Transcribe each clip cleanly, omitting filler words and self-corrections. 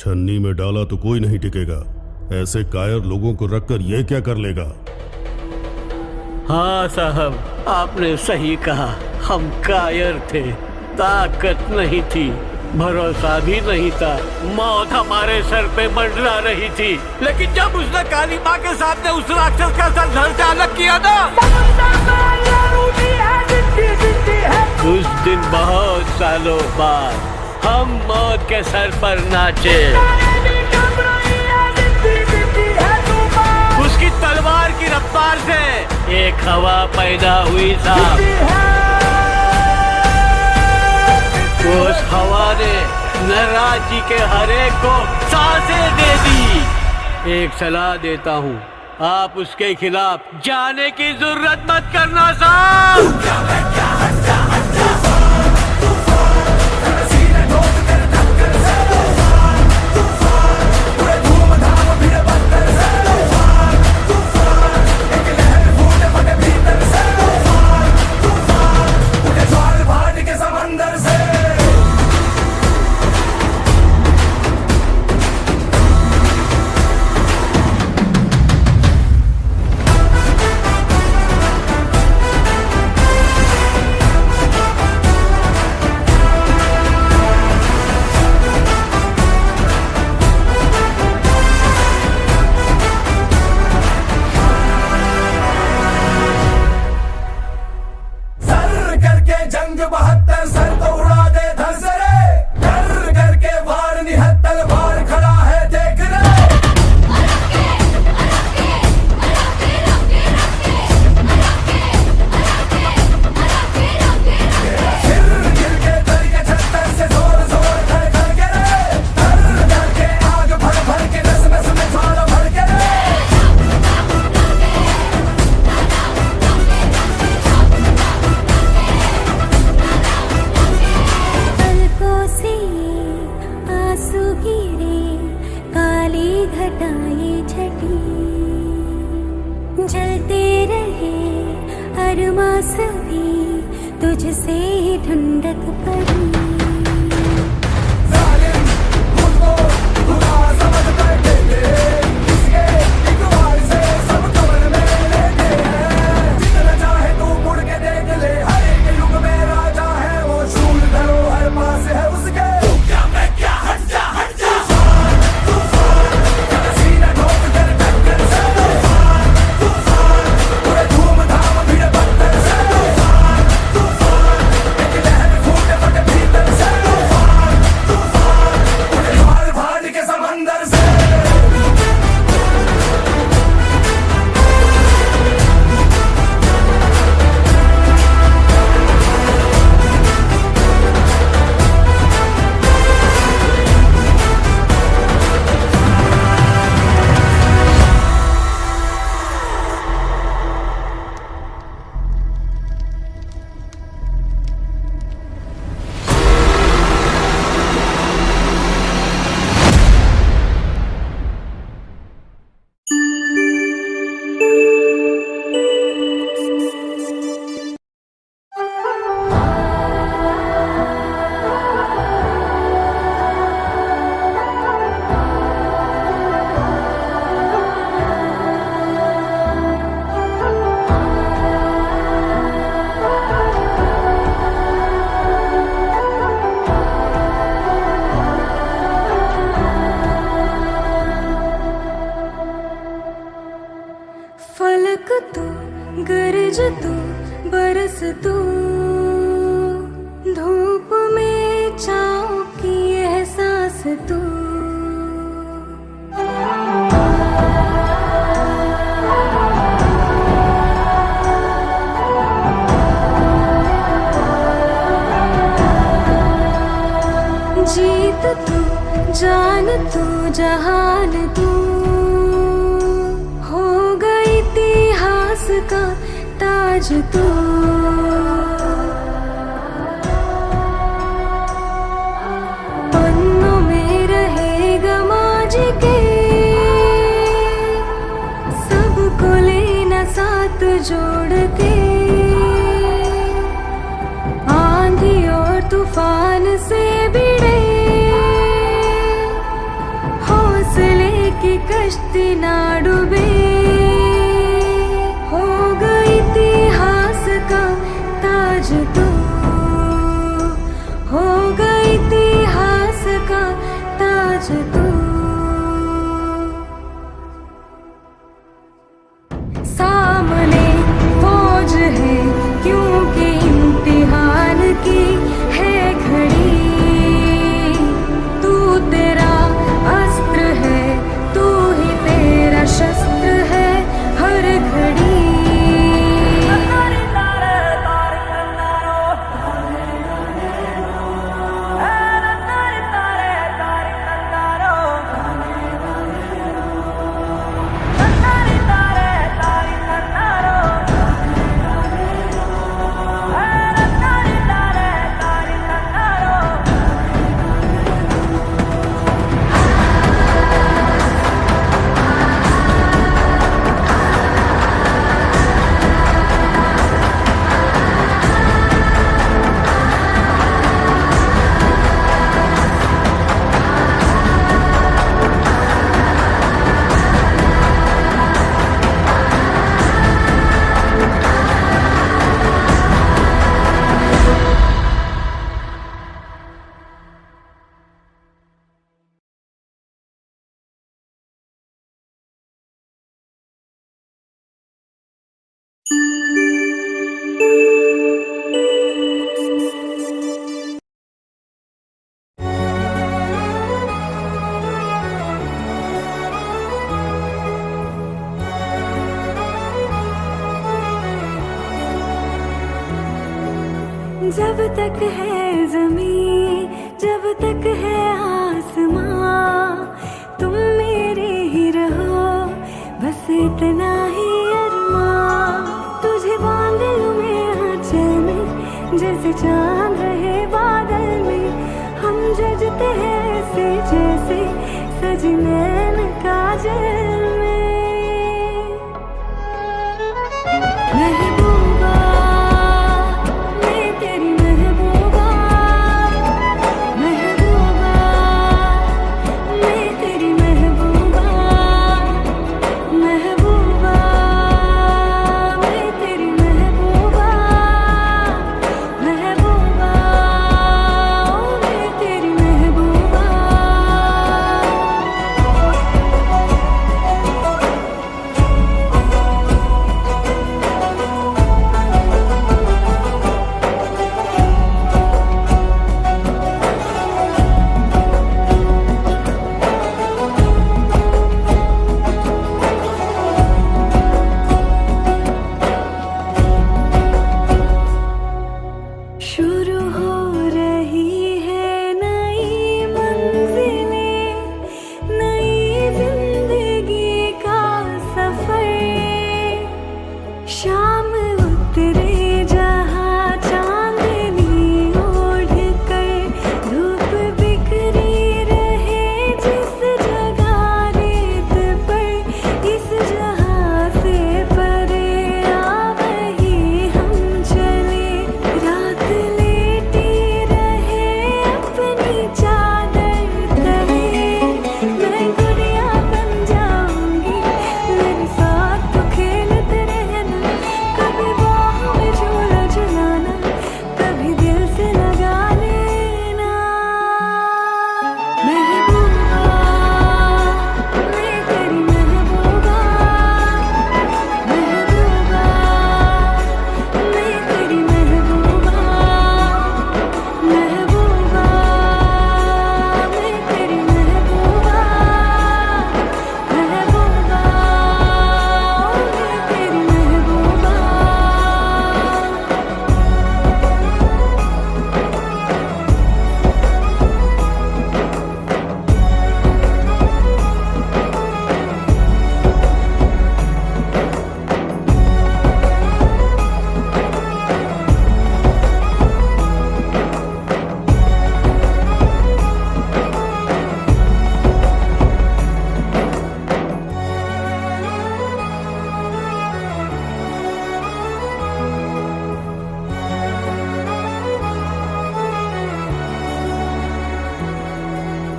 छन्नी में डाला तो कोई नहीं टिकेगा। ऐसे कायर लोगों को रखकर ये क्या कर लेगा? हाँ साहब, आपने सही कहा। हम कायर थे, ताकत नहीं थी, भरोसा भी नहीं था। मौत हमारे सर पे मंडरा रही थी, लेकिन जब उसने काली माँ के सामने उस राक्षस का सर धड़ से अलग किया ना, उस दिन बहुत सालों बाद हम मौत के सर पर नाचे। उसकी तलवार की रफ्तार से एक हवा पैदा हुई साहब। उस हवा ने नटराज जी के हर एक को सांसें दे दी। एक सलाह देता हूँ, आप उसके खिलाफ जाने की जरूरत मत करना साहब। तुझसे ठंडक पड़ी। फलक तू, गरज तू, बरस तू, धूप में छाँव की एहसास तू। जीत तू, जान तू, जहान तू, इतिहास का ताज तू। पन्नों में रहेगा माजी के, सबको लेना साथ जोड़ के। आंधी और तूफान से भिड़े किश्ती ना डूबे, हो गई इतिहास का ताज तू, हो गई इतिहास का ताज तू। सामने फौज है क्योंकि इम्तिहान की है घड़ी, तू तेरा अस्त्र है, तू ही तेरा शस्त्र है हर घड़ी। जब तक है ज़मीं, जब तक है आसमां, तुम मेरे ही रहो, बस इतना ही अरमां। तुझे बांध लूं मैं आंचल में, जैसे चांद रहे बादल में। हम जजते हैं ऐसे जैसे सजी नैन काजल में। महबूबा मैं तेरी महबूबा, महबूबा मैं तेरी महबूबा, महबूबा मैं तेरी महबूबा, महबूबा मैं तेरी महबूबा। शुरू हो रही है नई मंजिलें, नई जिंदगी का सफर। शाम उतरे जहाँ चांदनी ओढ़ कर, धूप बिखरी रहे जिस जगह रेत पर। इस जहाँ से परे आ वही हम चले, रात लेटी रहे अपनी चादर तले। मैं गुड़िया बन जाऊंगी, मेरे साथ तो खेलते रहना। कभी बाहों में झूला झुलाना, कभी दिल से लगा लेना। महबूबा मैं तेरी महबूबा, महबूबा मैं तेरी महबूबा, महबूबा मैं तेरी महबूबा, महबूबा मैं तेरी महबूबा।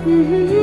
Mm-hmm.